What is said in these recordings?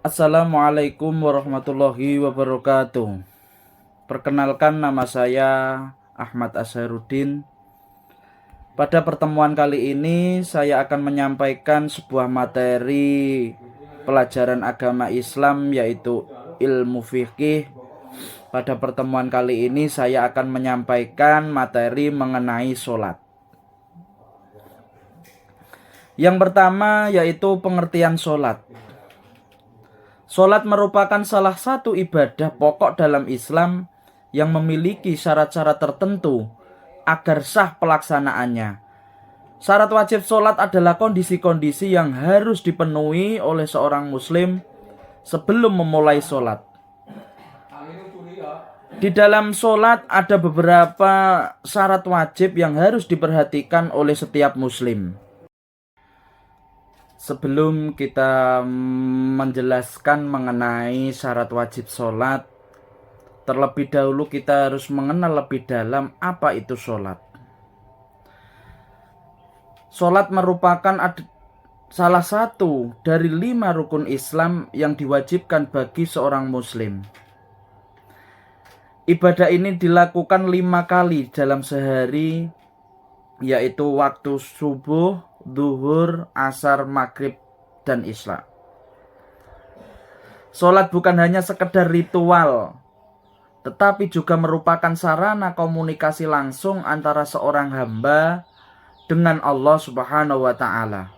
Assalamualaikum warahmatullahi wabarakatuh. Perkenalkan, nama saya Ahmad Azharuddin. Pada pertemuan kali ini saya akan menyampaikan sebuah materi pelajaran agama Islam, yaitu ilmu fikih. Pada pertemuan kali ini saya akan menyampaikan materi mengenai sholat. Yang pertama yaitu pengertian sholat. Sholat merupakan salah satu ibadah pokok dalam Islam yang memiliki syarat-syarat tertentu agar sah pelaksanaannya. Syarat wajib sholat adalah kondisi-kondisi yang harus dipenuhi oleh seorang muslim sebelum memulai sholat. Di dalam sholat ada beberapa syarat wajib yang harus diperhatikan oleh setiap muslim. Sebelum kita menjelaskan mengenai syarat wajib sholat, terlebih dahulu kita harus mengenal lebih dalam apa itu sholat. Sholat merupakan salah satu dari 5 rukun Islam yang diwajibkan bagi seorang muslim. Ibadah ini dilakukan 5 kali dalam sehari, yaitu waktu subuh, zuhur, asar, maghrib, dan isya. Sholat bukan hanya sekedar ritual, tetapi juga merupakan sarana komunikasi langsung antara seorang hamba dengan Allah Subhanahu wa Ta'ala.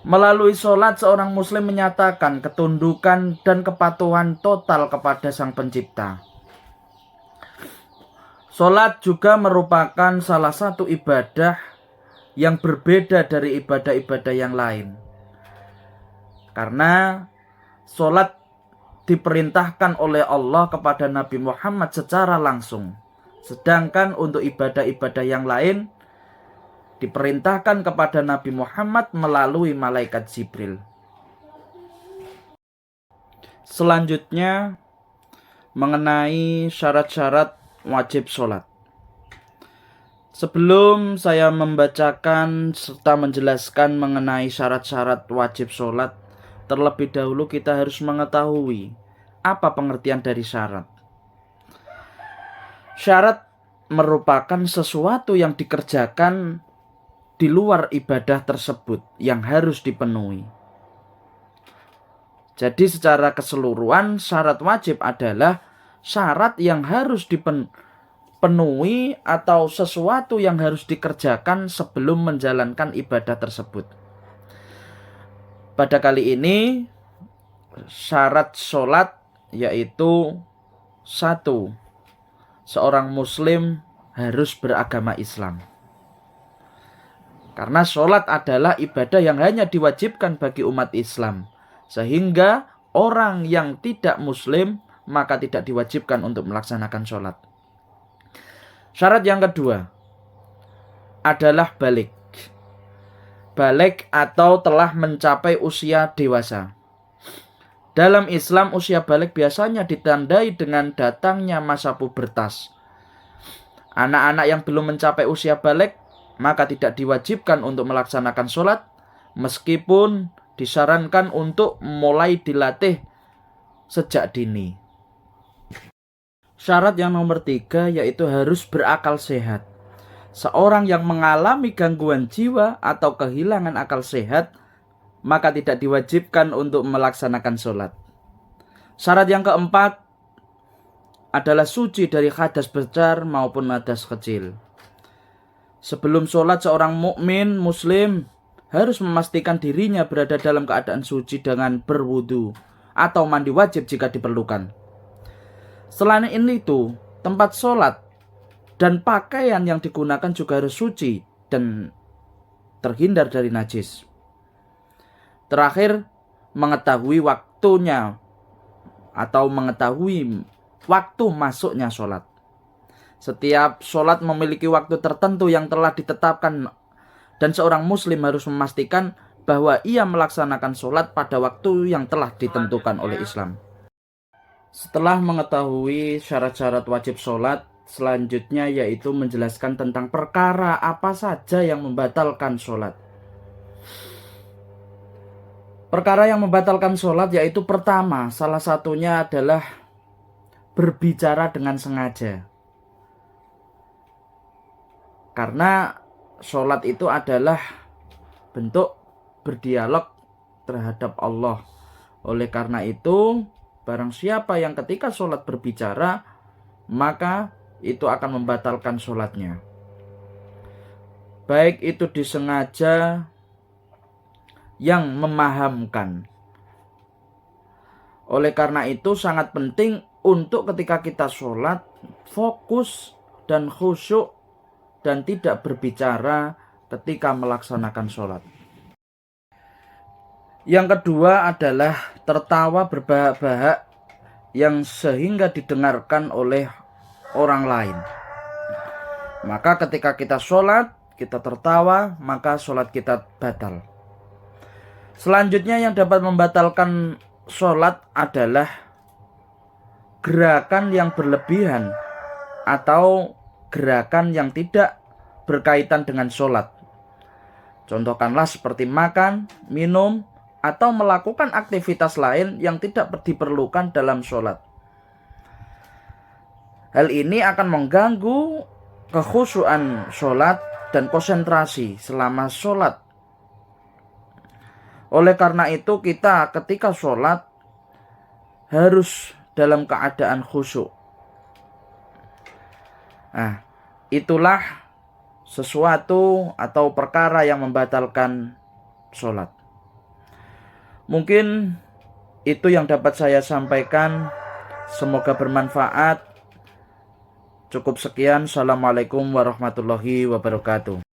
Melalui sholat, seorang muslim menyatakan ketundukan dan kepatuhan total kepada Sang Pencipta. Sholat juga merupakan salah satu ibadah yang berbeda dari ibadah-ibadah yang lain. Karena sholat diperintahkan oleh Allah kepada Nabi Muhammad secara langsung. Sedangkan untuk ibadah-ibadah yang lain diperintahkan kepada Nabi Muhammad melalui malaikat Jibril. Selanjutnya mengenai syarat-syarat wajib sholat. Sebelum saya membacakan serta menjelaskan mengenai syarat-syarat wajib sholat, terlebih dahulu kita harus mengetahui apa pengertian dari syarat. Syarat merupakan sesuatu yang dikerjakan di luar ibadah tersebut yang harus dipenuhi. Jadi secara keseluruhan, syarat wajib adalah syarat yang harus dipenuhi atau sesuatu yang harus dikerjakan sebelum menjalankan ibadah tersebut. Pada kali ini syarat sholat yaitu 1. Seorang muslim harus beragama Islam. Karena sholat adalah ibadah yang hanya diwajibkan bagi umat Islam, sehingga orang yang tidak muslim maka tidak diwajibkan untuk melaksanakan sholat. Syarat yang kedua adalah balik. Balik atau telah mencapai usia dewasa. Dalam Islam, usia balik biasanya ditandai dengan datangnya masa pubertas. Anak-anak yang belum mencapai usia balik maka tidak diwajibkan untuk melaksanakan sholat, meskipun disarankan untuk mulai dilatih sejak dini. Syarat yang nomor 3 yaitu harus berakal sehat. Seorang yang mengalami gangguan jiwa atau kehilangan akal sehat maka tidak diwajibkan untuk melaksanakan sholat. Syarat yang keempat adalah suci dari hadas besar maupun hadas kecil. Sebelum sholat, seorang mukmin muslim harus memastikan dirinya berada dalam keadaan suci dengan berwudu atau mandi wajib jika diperlukan. Selain itu, tempat sholat dan pakaian yang digunakan juga harus suci dan terhindar dari najis. Terakhir, mengetahui waktunya atau mengetahui waktu masuknya sholat. Setiap sholat memiliki waktu tertentu yang telah ditetapkan dan seorang muslim harus memastikan bahwa ia melaksanakan sholat pada waktu yang telah ditentukan oleh Islam. Setelah mengetahui syarat-syarat wajib sholat, selanjutnya yaitu menjelaskan tentang perkara apa saja yang membatalkan sholat. Perkara yang membatalkan sholat yaitu pertama, salah satunya adalah berbicara dengan sengaja. Karena sholat itu adalah bentuk berdialog terhadap Allah. Oleh karena itu, barang siapa yang ketika sholat berbicara, maka itu akan membatalkan sholatnya. Baik itu disengaja yang memahamkan. Oleh karena itu sangat penting untuk ketika kita sholat fokus dan khusyuk dan tidak berbicara ketika melaksanakan sholat. Yang kedua adalah tertawa berbahak-bahak yang sehingga didengarkan oleh orang lain. Maka ketika kita sholat, kita tertawa, maka sholat kita batal. Selanjutnya yang dapat membatalkan sholat adalah gerakan yang berlebihan atau gerakan yang tidak berkaitan dengan sholat. Contohkanlah seperti makan, minum, atau melakukan aktivitas lain yang tidak diperlukan dalam sholat. Hal ini akan mengganggu kekhusyuan sholat dan konsentrasi selama sholat. Oleh karena itu kita ketika sholat harus dalam keadaan khusyuk. Nah, itulah sesuatu atau perkara yang membatalkan sholat. Mungkin itu yang dapat saya sampaikan. Semoga bermanfaat. Cukup sekian. Assalamualaikum warahmatullahi wabarakatuh.